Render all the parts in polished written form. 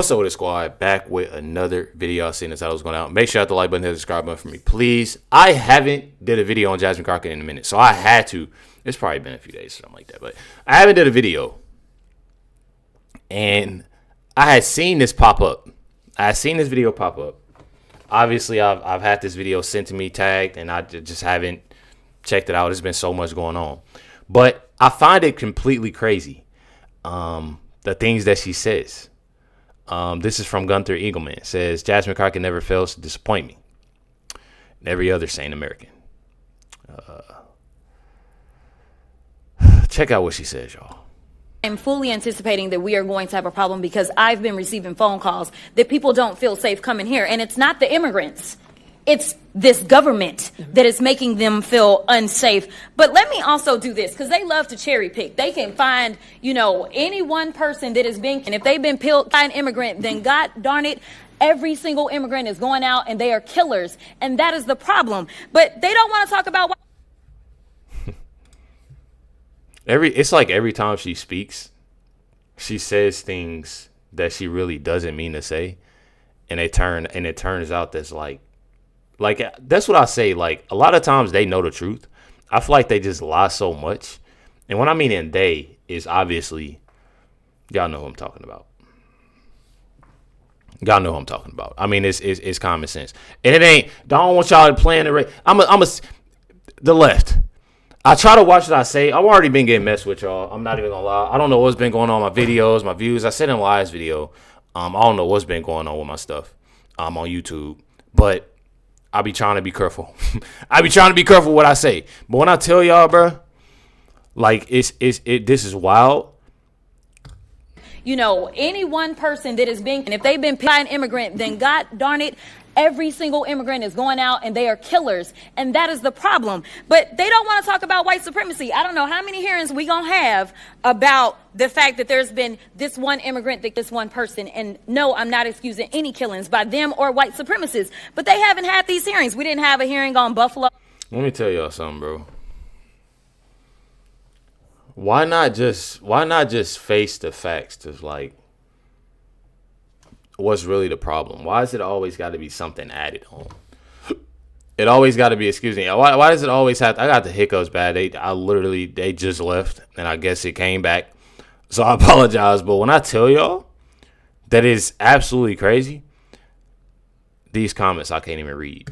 What's up with the squad? Back with another video. I seen this title was going out. Make sure you hit the like button, hit the subscribe button for me, please. I haven't did a video on Jasmine Crockett in a minute, so I had to. It's probably been a few days, something like that, but I haven't did a video, and I had seen this pop up. I had seen this video pop up. Obviously, I've had this video sent to me, tagged, and I just haven't checked it out. There's been so much going on, but I find it completely crazy. The things that she says. This is from Gunther Eagleman. It says, Jasmine Crockett never fails to disappoint me. And every other sane American. Check out what she says, y'all. I'm fully anticipating that we are going to have a problem because I've been receiving phone calls that people don't feel safe coming here. And it's not the immigrants. It's this government that is making them feel unsafe. But let me also do this, because they love to cherry pick. They can find, any one person that is being, and if they've been peeled by an immigrant, then God darn it, every single immigrant is going out and they are killers. And that is the problem. But they don't want to talk about It's like every time she speaks, she says things that she really doesn't mean to say. And it turns out that's like that's what I say. Like, a lot of times they know the truth. I feel like they just lie so much. And what I mean in they is obviously, y'all know who I'm talking about. Y'all know who I'm talking about. I mean, it's common sense. And it ain't, don't want y'all to plan the left. I try to watch what I say. I've already been getting messed with, y'all. I'm not even gonna lie. I don't know what's been going on with my videos, my views. I said in the last video, I don't know what's been going on with my stuff on YouTube. But I be trying to be careful. I be trying to be careful what I say. But when I tell y'all, bro, like this is wild. Any one person that is being, and if they've been by an immigrant, then God darn it, every single immigrant is going out and they are killers. And that is the problem. But they don't want to talk about white supremacy. I don't know how many hearings we going to have about the fact that there's been this one immigrant, this one person. And no, I'm not excusing any killings by them or white supremacists. But they haven't had these hearings. We didn't have a hearing on Buffalo. Let me tell y'all something, bro. Why not just face the facts to like what's really the problem? Why is it always got to be something added on? It always got to be, excuse me. Why does it always have to, I got the hiccups bad. They just left and I guess it came back. So I apologize. But when I tell y'all that is absolutely crazy, these comments I can't even read.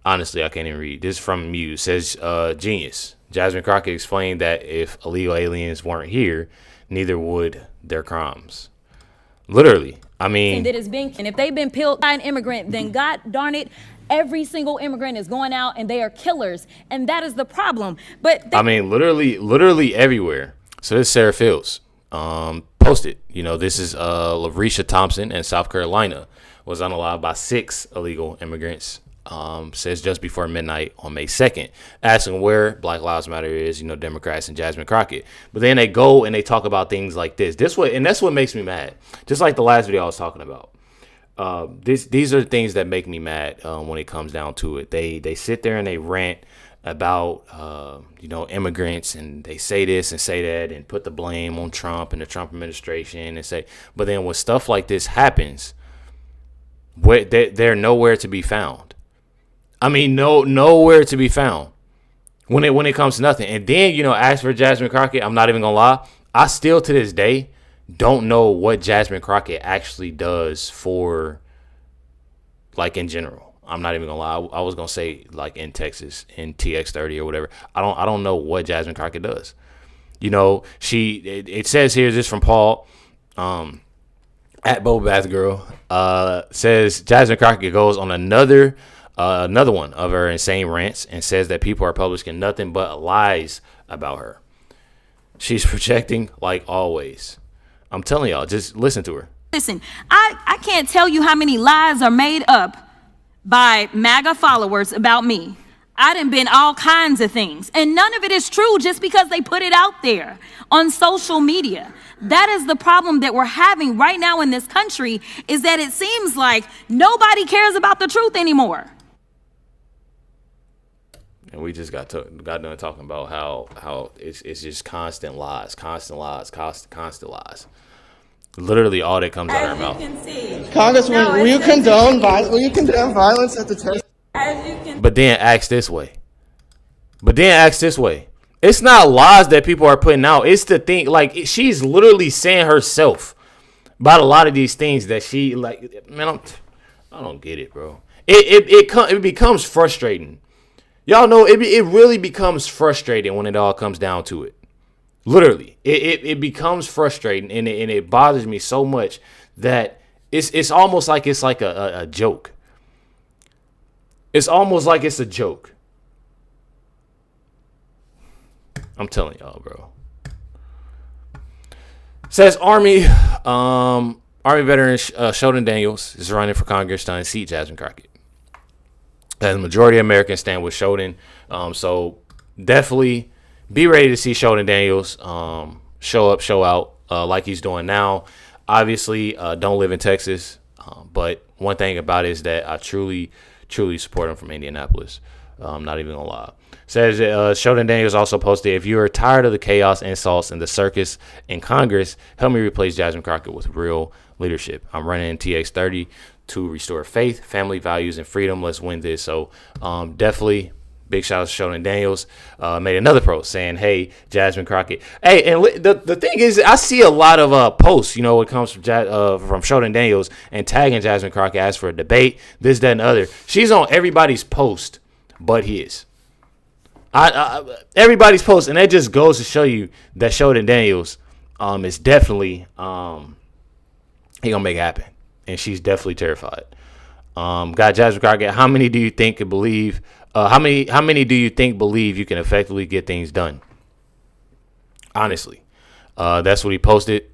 Honestly, I can't even read. This is from Muse. It says, genius. Jasmine Crockett explained that if illegal aliens weren't here, neither would their crimes. Literally. I mean, that is being, and if they've been peeled by an immigrant, then God darn it, every single immigrant is going out and they are killers. And that is the problem. But literally everywhere. So this is Sarah Fields. Posted. This is Larisha Thompson in South Carolina was unalive by 6 illegal immigrants. Says just before midnight on May 2nd, asking where Black Lives Matter is, Democrats and Jasmine Crockett. But then they go and they talk about things like this. And that's what makes me mad. Just like the last video I was talking about. These are the things that make me mad when it comes down to it. They sit there and they rant about immigrants, and they say this and say that and put the blame on Trump and the Trump administration and say, but then when stuff like this happens, they're nowhere to be found. I mean, nowhere to be found when it comes to nothing. And then, as for Jasmine Crockett, I'm not even gonna lie, I still to this day don't know what Jasmine Crockett actually does for, like, in general. I'm not even gonna lie. I was gonna say like in Texas in TX30 or whatever. I don't know what Jasmine Crockett does. It says here, this from Paul, at Boba Bath Girl, says Jasmine Crockett goes on another one of her insane rants and says that people are publishing nothing but lies about her. She's projecting like always. I'm telling y'all, just listen to her. Listen, I can't tell you how many lies are made up by MAGA followers about me. I done been all kinds of things, and none of it is true just because they put it out there on social media. That is the problem that we're having right now in this country, is that it seems like nobody cares about the truth anymore. And we just got done talking about how it's just constant lies. Literally all that comes out of her mouth. Congressman, will you condone violence at the test? But then ask this way. It's not lies that people are putting out. It's the thing, like, she's literally saying herself about a lot of these things that she, like, man, I don't get it, bro. It becomes frustrating. Y'all know it really becomes frustrating when it all comes down to it. Literally, it becomes frustrating, and it bothers me so much that it's almost like it's like a joke. It's almost like it's a joke. I'm telling y'all, bro. Says Army veteran Sheldon Daniels is running for Congress to unseat Jasmine Crockett. As the majority of Americans stand with Sheldon, so definitely be ready to see Sheldon Daniels show up, show out like he's doing now. Obviously, don't live in Texas, but one thing about it is that I truly support him from Indianapolis. I'm not even gonna lie. Says Sheldon Daniels also posted, if you are tired of the chaos, insults, and the circus in Congress, help me replace Jasmine Crockett with real leadership. I'm running in TX30 to restore faith, family values, and freedom. Let's win this. So definitely big shout out to Sheldon Daniels. Made another post saying, hey, Jasmine Crockett. Hey, and the thing is, I see a lot of posts, you know, it comes from Sheldon Daniels and tagging Jasmine Crockett, asked for a debate, this, that, and the other. She's on everybody's post but his. Everybody's post, and that just goes to show you that Sheldon Daniels is definitely he gonna make it happen, and she's definitely terrified. Got Jasmine Crockett. How many do you think could believe? How many do you think believe you can effectively get things done? Honestly, that's what he posted.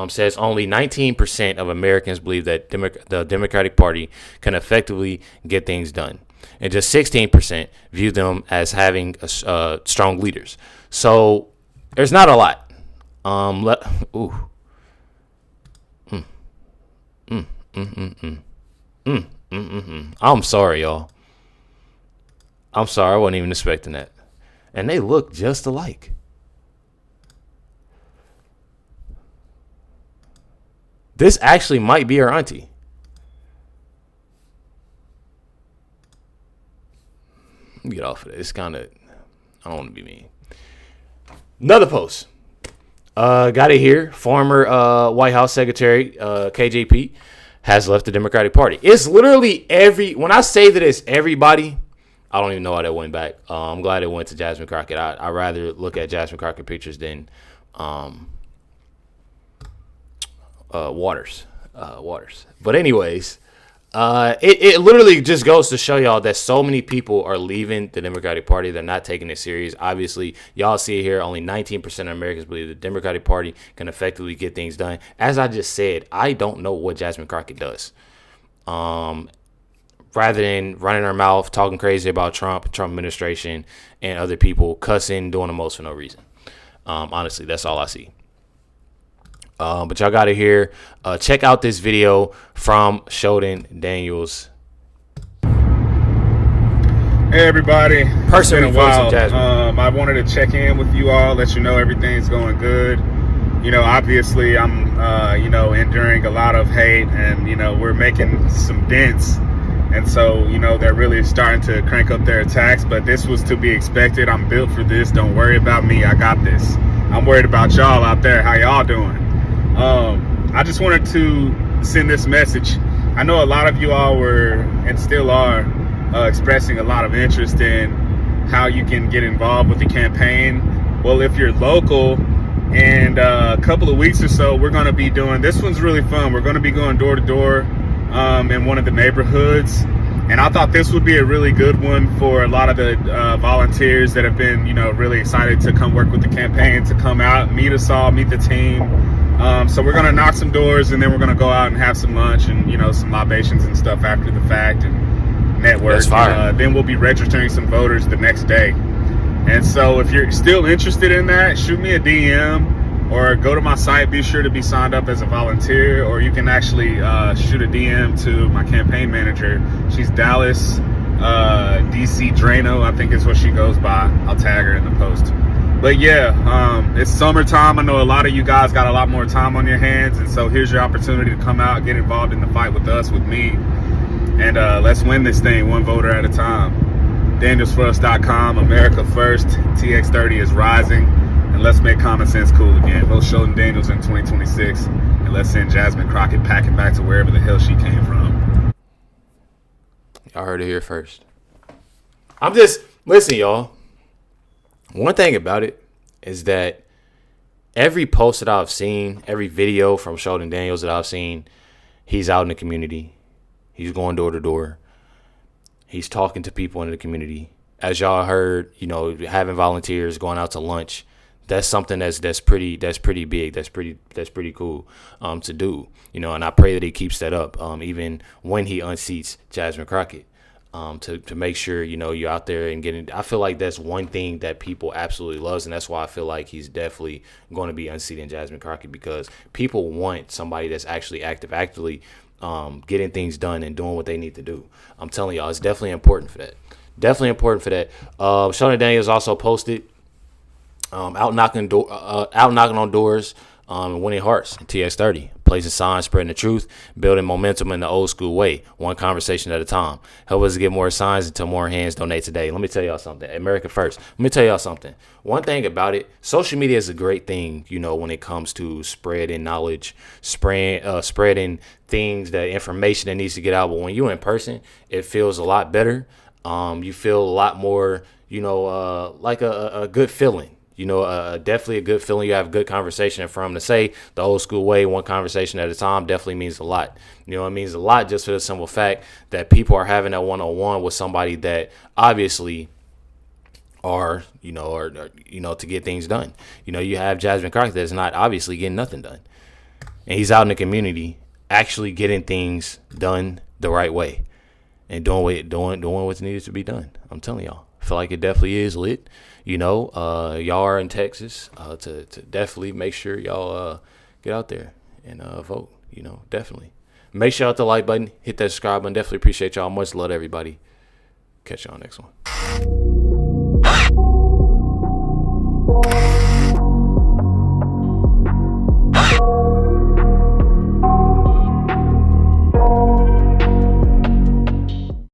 Says only 19% of Americans believe that the Democratic Party can effectively get things done, and just 16% view them as having strong leaders. So there's not a lot. I'm sorry, y'all. I'm sorry. I wasn't even expecting that. And they look just alike. This actually might be her auntie. Let me get off of it. It's kind of, I don't want to be mean. Another post. Got it here. Former White House Secretary KJP has left the Democratic Party. It's literally when I say that it's everybody, I don't even know how that went back. I'm glad it went to Jasmine Crockett. I'd rather look at Jasmine Crockett pictures than Waters. But anyways, it literally just goes to show y'all that so many people are leaving the Democratic Party. They're not taking it serious. Obviously, y'all see it here. Only 19% of Americans believe the Democratic Party can effectively get things done. As I just said, I don't know what Jasmine Crockett does. Rather than running her mouth, talking crazy about Trump administration, and other people, cussing, doing the most for no reason. Honestly, that's all I see. But y'all got to hear. Check out this video from Sheldon Daniels. Hey everybody, Personally, it's been a while. I wanted to check in with you all, let you know everything's going good. You know, obviously I'm, enduring a lot of hate, and we're making some dents. And so, they're really starting to crank up their attacks, but this was to be expected. I'm built for this. Don't worry about me. I got this. I'm worried about y'all out there. How y'all doing? I just wanted to send this message. I know a lot of you all were and still are expressing a lot of interest in how you can get involved with the campaign. Well, if you're local, and a couple of weeks or so, we're going to be doing, this one's really fun. We're going to be going door to door in one of the neighborhoods. And I thought this would be a really good one for a lot of the volunteers that have been, really excited to come work with the campaign, to come out, meet us all, meet the team. So we're going to knock some doors, and then we're going to go out and have some lunch and, some libations and stuff after the fact and network. That's fine. Then we'll be registering some voters the next day. And so if you're still interested in that, shoot me a DM or go to my site. Be sure to be signed up as a volunteer, or you can actually shoot a DM to my campaign manager. She's Dallas DC Drano, I think is what she goes by. I'll tag her in the post. But yeah, it's summertime. I know a lot of you guys got a lot more time on your hands, and so here's your opportunity to come out, get involved in the fight with us, with me, and let's win this thing one voter at a time. DanielsForUs.com, America first, TX30 is rising, and let's make common sense cool again. Vote Sheldon Daniels in 2026, and let's send Jasmine Crockett packing back to wherever the hell she came from. Y'all heard it here first. Listen, y'all. One thing about it is that every post that I've seen, every video from Sheldon Daniels that I've seen, he's out in the community. He's going door to door. He's talking to people in the community. As y'all heard, having volunteers, going out to lunch. That's something that's pretty big. That's pretty cool to do. And I pray that he keeps that up even when he unseats Jasmine Crockett. To make sure, you're out there and getting. I feel like that's one thing that people absolutely loves, and that's why I feel like he's definitely going to be unseating Jasmine Crockett, because people want somebody that's actually actively getting things done and doing what they need to do. I'm telling y'all, it's definitely important for that. Sheldon Daniels also posted out knocking on doors and winning hearts in TX30. Placing signs, spreading the truth, building momentum in the old school way, one conversation at a time. Help us get more signs until more hands donate today. Let me tell y'all something. America first. Let me tell y'all something. One thing about it, social media is a great thing, when it comes to spreading knowledge, spreading things, that information that needs to get out. But when you're in person, it feels a lot better. You feel a lot more, like a good feeling. Definitely a good feeling. You have a good conversation. And for him to say the old school way, one conversation at a time, definitely means a lot. It means a lot just for the simple fact that people are having that one-on-one with somebody that obviously are to get things done. You have Jasmine Crockett that's not obviously getting nothing done. And he's out in the community actually getting things done the right way and doing what's needed to be done. I'm telling y'all. I feel like it definitely is lit. Y'all are in Texas, to definitely make sure y'all get out there and vote. Definitely. Make sure you hit the like button, hit that subscribe button. Definitely appreciate y'all. Much love to everybody. Catch y'all next one.